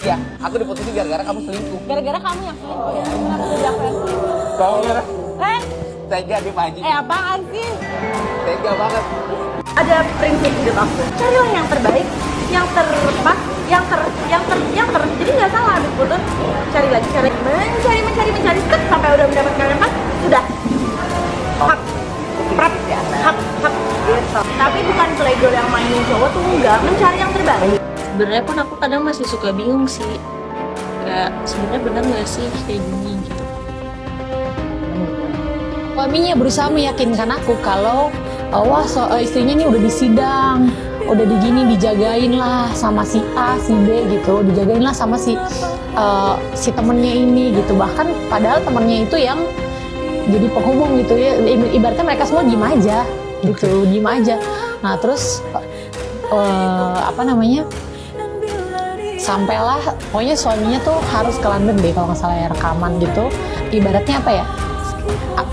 Ya, aku diputusin gara-gara kamu selingkuh. Gara-gara kamu yang selingkuh ya? Kenapa jadi aku yang selingkuh? Soalnya Eh, tega di Pak Haji. apaan sih? Tega banget. Ada prinsip hidup aku. Carilah yang terbaik, yang terpas, jadi nggak salah habis putus. Cari lagi, mencari, sampai udah mendapatkan yang pas, sudah. Hap, hap, gitu. Tapi bukan playgirl yang mainin cowok tuh enggak, mencari yang terbaik. Sebenarnya pun aku kadang masih suka bingung sih, kayak sebenarnya benar nggak sih kayak gini gitu. Suaminya berusaha meyakinkan aku kalau istrinya nih udah disidang, udah dijagain lah sama si A, si B gitu, dijagain lah sama si temennya ini gitu. Bahkan padahal temennya itu yang jadi penghubung gitu ya, ibaratnya mereka semua diem aja gitu, diem aja. Nah terus sampailah pokoknya suaminya tuh harus ke London deh kalau nggak salah ya, rekaman gitu. Ibaratnya apa ya,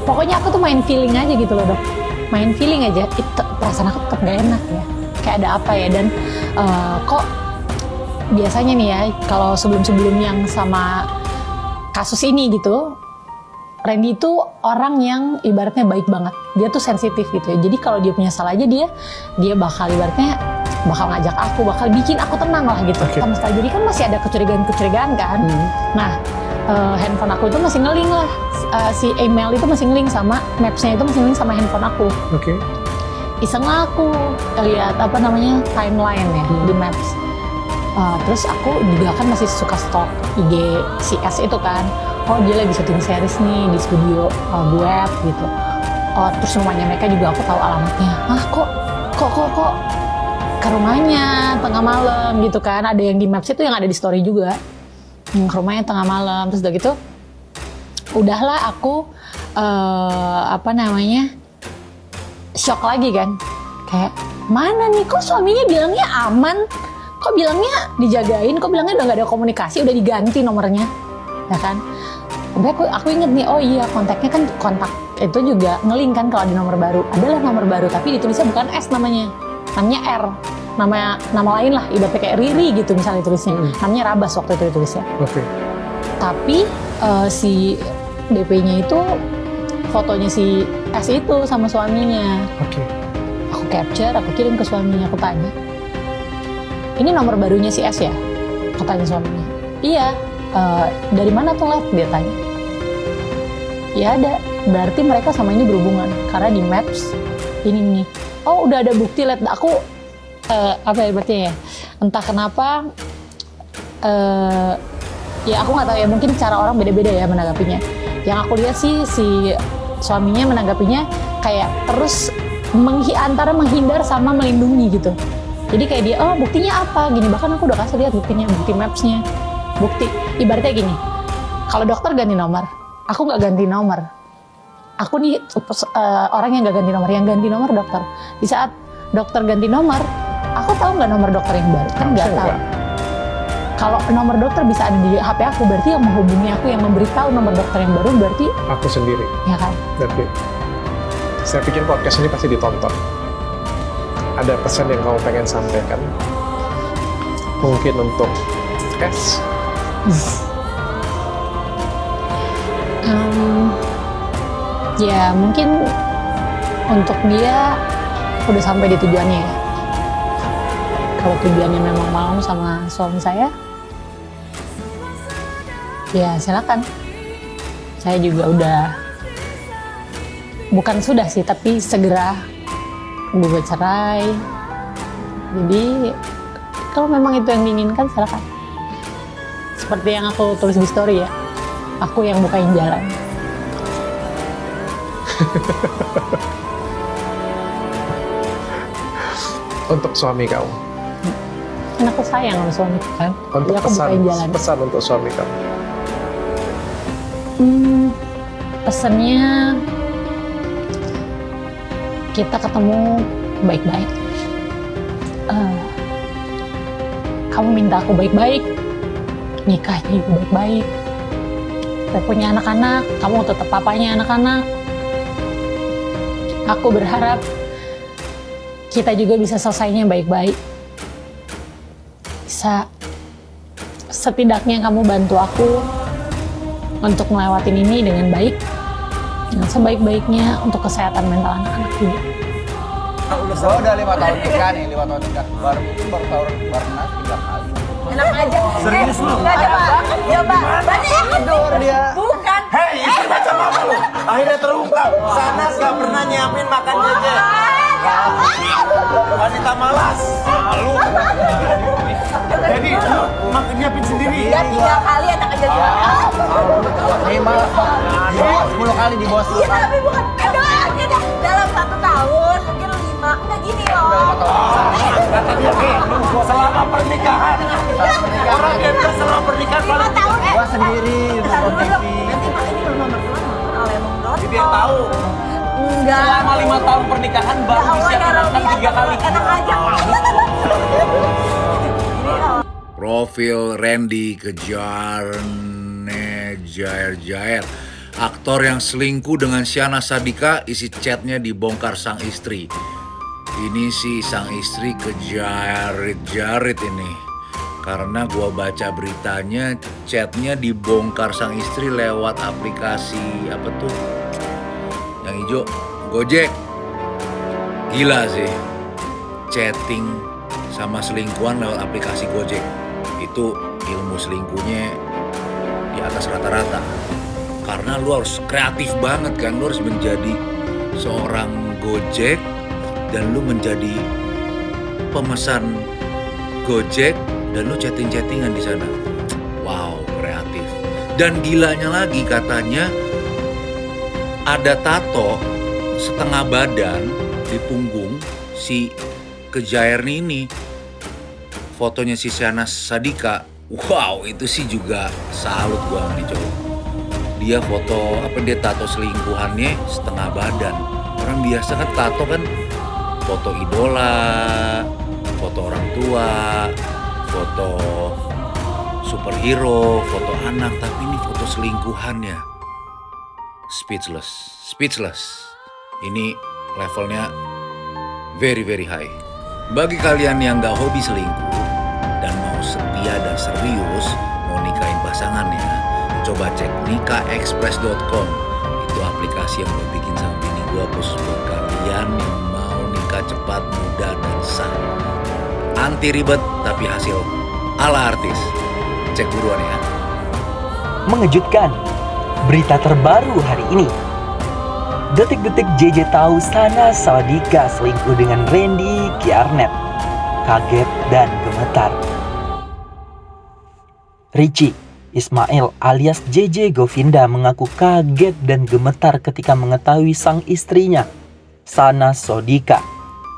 pokoknya aku tuh main feeling aja gitu loh dok, main feeling aja. Itu perasaan aku tetap gak enak ya, kayak ada apa ya. Dan kok biasanya nih ya kalau sebelum yang sama kasus ini gitu, Randy itu orang yang ibaratnya baik banget, dia tuh sensitif gitu ya. Jadi kalau dia punya salah aja dia bakal ibaratnya bakal ngajak aku, bakal bikin aku tenang lah gitu. Sama sekali. Jadi kan masih ada kecurigaan kan. Nah handphone aku itu masih ngeling lah, si email itu masih ngeling sama Maps-nya itu masih ngeling sama handphone aku. Iseng lah aku lihat timeline ya di Maps. Terus aku juga kan masih suka stalk IG si S itu kan. Oh dia lagi syuting series nih di studio buat gitu. Terus rumahnya mereka juga aku tahu alamatnya. Kok ke rumahnya tengah malam gitu kan. Ada yang di Maps itu yang ada di story juga. Ke rumahnya tengah malam. Terus udah gitu udahlah aku shock lagi kan. Kayak mana nih, kok suaminya bilangnya aman, kok bilangnya dijagain, kok bilangnya udah gak ada komunikasi, udah diganti nomornya ya kan. Aku inget nih, oh iya kontak itu juga ngeling kan kalau ada nomor baru. Adalah nomor baru tapi ditulisnya bukan S namanya R. Nama lain lah, ibaratnya kayak Riri gitu misalnya tulisnya. Namanya Rabas waktu itu ditulisnya. Tapi si DP-nya itu fotonya si S itu sama suaminya. Aku capture, aku kirim ke suaminya, aku tanya, ini nomor barunya si S ya? Aku tanya suaminya. Iya. Dari mana tuh Let? Dia tanya. Ya ada, berarti mereka sama ini berhubungan karena di Maps ini nih. Oh udah ada bukti Let. Aku berarti ya, entah kenapa ya aku nggak tahu ya, mungkin cara orang beda-beda ya menanggapinya. Yang aku lihat sih si suaminya menanggapinya kayak terus antara menghindar sama melindungi gitu. Jadi kayak dia, oh buktinya apa gini, bahkan aku udah kasih lihat buktinya, bukti Maps-nya, bukti ibaratnya gini, kalau dokter ganti nomor, aku nggak ganti nomor, aku nih orang yang nggak ganti nomor, yang ganti nomor dokter. Di saat dokter ganti nomor, aku tahu nggak nomor dokter yang baru? Kan nggak tahu. Kalau nomor dokter bisa ada di HP aku, berarti yang menghubungi aku, yang memberitahu nomor dokter yang baru berarti aku sendiri. Ya kan? Oke. Saya pikir podcast ini pasti ditonton. Ada pesan yang kamu pengen sampaikan? Mungkin untuk S? Ya mungkin untuk dia udah sampai di tujuannya ya. Kalau tujuannya memang mau sama suami saya, ya silakan. Saya juga udah, bukan sudah sih, tapi segera gugat cerai. Jadi kalau memang itu yang diinginkan silakan. Seperti yang aku tulis di story ya, aku yang bukain jalan. Untuk suami kamu? Kan aku sayang sama suamiku kan. Untuk jadi aku bukain jalan. Pesan untuk suami kamu? Pesannya kita ketemu baik-baik. Kamu minta aku baik-baik, nikahnya juga baik-baik. Saya punya anak-anak, kamu tetap papanya anak-anak. Aku berharap kita juga bisa selesainya baik-baik. Bisa setidaknya kamu bantu aku untuk ngelewatin ini dengan baik, dengan sebaik-baiknya untuk kesehatan mental anak-anak juga. Gue udah 5 tahun nikah nih, 5 tahun nikah. Baru tahun baru 3 kali. Enak aja. Serius lu? Nggak ada banget. Coba. Tidur dia. Bukan. Hei, istri macam apa lu? Akhirnya terungkap. Sanas gak pernah nyiapin makan jajan. Wanita malas. Malu. Jadi lu makan nyiapin sendiri. Dia 3 kali anak aja juga. 10 kali di bos. Iya tapi bukan. Aduh, ini dah dalam 1 tahun mungkin 5. Nggak gini loh. Kata dia, selama pernikahan. Orang gembel selama pernikahan 5 paling tahun. Gua sendiri. Taruh dulu. Nanti mak ini belum nomor 2 oleh Bang Dot. biar tahu. Enggak. Selama 5 tahun pernikahan baru Ya Allah, disiapin ya makan Rabbi, 3 kali. enak aja. Profil Randy Jair. Aktor yang selingkuh dengan Syahnas Sadiqah, isi chatnya dibongkar sang istri. Ini sih sang istri kejarit ini. Karena gua baca beritanya, chatnya dibongkar sang istri lewat aplikasi apa tuh? Yang hijau, Gojek. Gila sih. Chatting sama selingkuhan lewat aplikasi Gojek. Itu ilmu selingkuhnya di atas rata-rata. Karena lu harus kreatif banget kan, lu harus menjadi seorang Gojek dan lu menjadi pemesan Gojek dan lu chatting-chattingan di sana. Wow, kreatif. Dan gilanya lagi katanya ada tato setengah badan di punggung si Kejair ini. Fotonya si Syahnas Sadiqah. Wow, itu sih juga salut gua sama nih cowok. Dia dia tato selingkuhannya setengah badan. Orang biasa kan tato kan foto idola, foto orang tua, foto superhero, foto anak, tapi ini foto selingkuhannya. Speechless. Ini levelnya very high. Bagi kalian yang gak hobi selingkuh dan mau setia dan serius mau nikahin pasangannya, coba cek nikahexpress.com. Itu aplikasi yang gue bikin sama bini gue khusus buat kalian yang mau nikah cepat, mudah, dan sah. Anti ribet tapi hasil ala artis. Cek buruan ya. Mengejutkan, berita terbaru hari ini. Detik-detik JJ tahu Syahnas Sadiqah selingkuh dengan Randy Kiarnet. Kaget dan gemetar. Richie Ismail alias JJ Govinda mengaku kaget dan gemetar ketika mengetahui sang istrinya, Syahnas Sadiqah,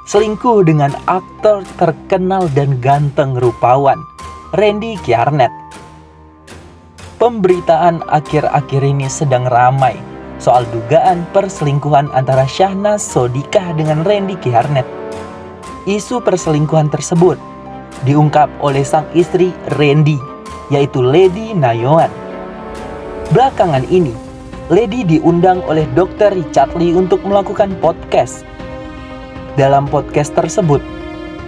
selingkuh dengan aktor terkenal dan ganteng rupawan, Randy Kiarnet. Pemberitaan akhir-akhir ini sedang ramai soal dugaan perselingkuhan antara Syahnas Sadiqah dengan Randy Kiarnet. Isu perselingkuhan tersebut diungkap oleh sang istri Randy, yaitu Lady Nayoan. Belakangan ini, Lady diundang oleh Dr. Richard Lee untuk melakukan podcast. Dalam podcast tersebut,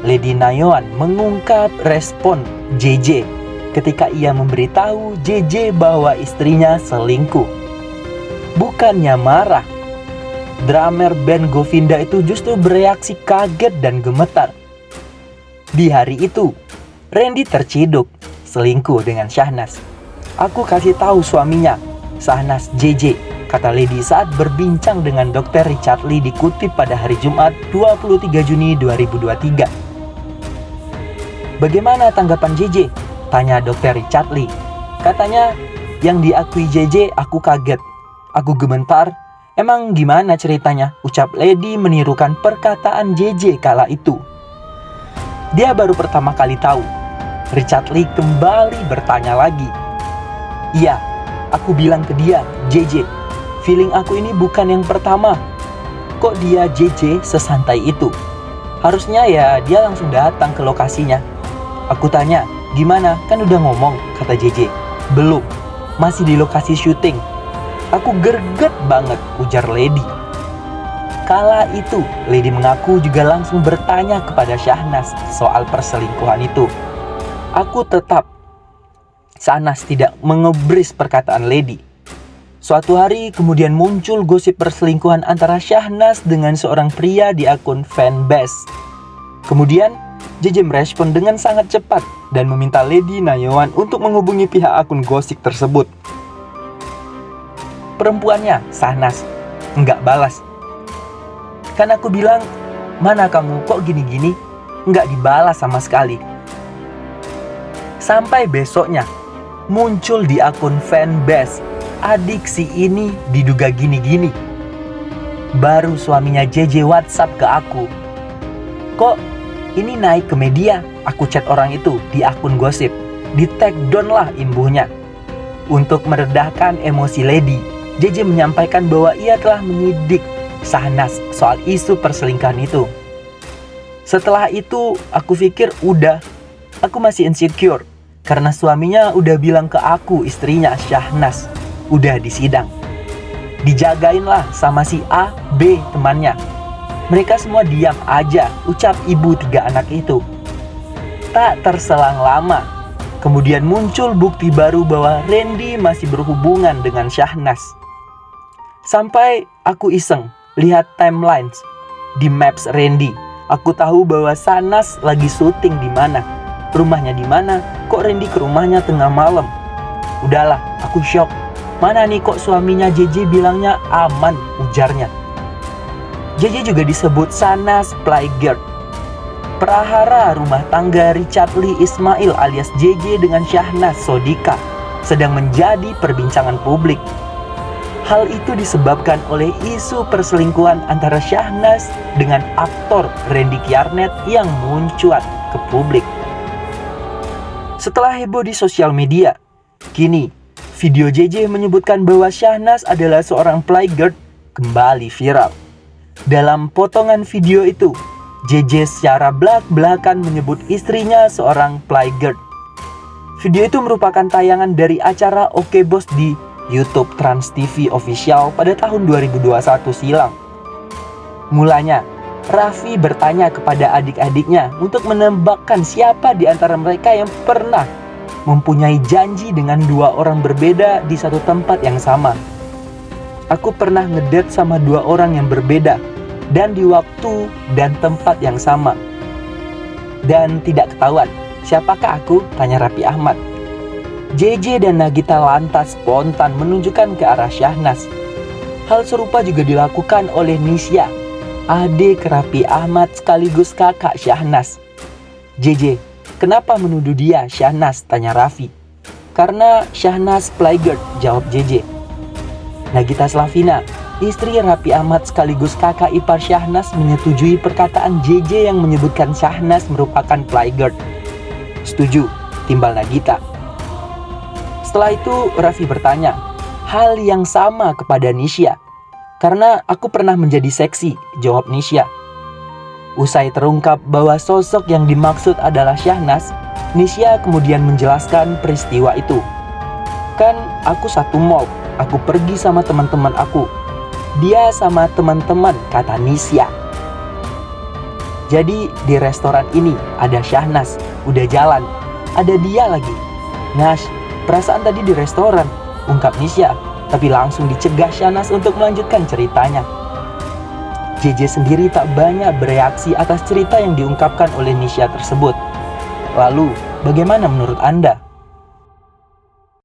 Lady Nayoan mengungkap respon JJ ketika ia memberitahu JJ bahwa istrinya selingkuh. Bukannya marah, drummer band Govinda itu justru bereaksi kaget dan gemetar. Di hari itu, Randy terciduk selingkuh dengan Syahnas. Aku kasih tahu suaminya, Syahnas JJ, kata Lady saat berbincang dengan Dr. Richard Lee dikutip pada hari Jumat 23 Juni 2023. Bagaimana tanggapan JJ? Tanya Dr. Richard Lee. Katanya, yang diakui JJ aku kaget. Aku gemetar. Emang gimana ceritanya? Ucap Lady menirukan perkataan JJ kala itu. Dia baru pertama kali tahu. Richard Lee kembali bertanya lagi. Iya, aku bilang ke dia, JJ, feeling aku ini bukan yang pertama. Kok dia JJ sesantai itu? Harusnya ya dia langsung datang ke lokasinya. Aku tanya, gimana? Kan udah ngomong, kata JJ. Belum, masih di lokasi syuting. Aku gerget banget, ujar Lady. Kala itu, Lady mengaku juga langsung bertanya kepada Syahnas soal perselingkuhan itu. Aku tetap Syahnas tidak mengebris perkataan Lady. Suatu hari kemudian muncul gosip perselingkuhan antara Syahnas dengan seorang pria di akun fanbase. Kemudian JJ merespon dengan sangat cepat dan meminta Lady Nayawan untuk menghubungi pihak akun gosip tersebut. Perempuannya, Syahnas, enggak balas. Kan aku bilang, mana kamu kok gini-gini? Enggak dibalas sama sekali. Sampai besoknya muncul di akun fanbase, adik si ini diduga gini-gini. Baru suaminya JJ WhatsApp ke aku. Kok ini naik ke media? Aku chat orang itu di akun gosip. Di take down lah imbuhnya. Untuk meredahkan emosi Lady, JJ menyampaikan bahwa ia telah menyidik Syahnas soal isu perselingkuhan itu. Setelah itu aku pikir udah, aku masih insecure karena suaminya udah bilang ke aku istrinya Syahnas udah disidang. Dijagain lah sama si A, B temannya. Mereka semua diam aja, ucap ibu 3 anak itu. Tak terselang lama, kemudian muncul bukti baru bahwa Randy masih berhubungan dengan Syahnas. Sampai aku iseng lihat timelines di Maps Randy. Aku tahu bahwa Syahnas lagi syuting di mana, rumahnya di mana. Kok Randy ke rumahnya tengah malam? Udahlah, aku shock. Mana nih kok suaminya JJ bilangnya aman, ujarnya. JJ juga disebut Syahnas playgirl. Prahara rumah tangga Richard Lee Ismail alias JJ dengan Syahnas Sodika sedang menjadi perbincangan publik. Hal itu disebabkan oleh isu perselingkuhan antara Syahnas dengan aktor Randy Kiharnet yang mencuat ke publik. Setelah heboh di sosial media, kini video JJ menyebutkan bahwa Syahnas adalah seorang playgirl kembali viral. Dalam potongan video itu, JJ secara belak-belakan menyebut istrinya seorang playgirl. Video itu merupakan tayangan dari acara Oke Bos di YouTube Trans TV Official pada tahun 2021 silam. Mulanya, Raffi bertanya kepada adik-adiknya untuk menebakkan siapa di antara mereka yang pernah mempunyai janji dengan 2 orang berbeda di satu tempat yang sama. Aku pernah ngedate sama 2 orang yang berbeda dan di waktu dan tempat yang sama. Dan tidak ketahuan siapakah aku, tanya Raffi Ahmad. JJ dan Nagita lantas spontan menunjukkan ke arah Syahnas. Hal serupa juga dilakukan oleh Nisya, adik Raffi Ahmad sekaligus kakak Syahnas. JJ, kenapa menuduh dia Syahnas, tanya Raffi. Karena Syahnas playgirl, jawab JJ. Nagita Slavina, istri Raffi Ahmad sekaligus kakak ipar Syahnas, menyetujui perkataan JJ yang menyebutkan Syahnas merupakan playgirl. Setuju, timbal Nagita. Setelah itu Raffi bertanya hal yang sama kepada Nisya. Karena aku pernah menjadi seksi, jawab Nisya. Usai terungkap bahwa sosok yang dimaksud adalah Syahnas, Nisya kemudian menjelaskan peristiwa itu. Kan aku satu mall, aku pergi sama teman-teman aku. Dia sama teman-teman, kata Nisya. Jadi di restoran ini ada Syahnas, udah jalan, ada dia lagi. Nash, perasaan tadi di restoran, ungkap Nisya, tapi langsung dicegah Syahnas untuk melanjutkan ceritanya. JJ sendiri tak banyak bereaksi atas cerita yang diungkapkan oleh Nisya tersebut. Lalu, bagaimana menurut Anda?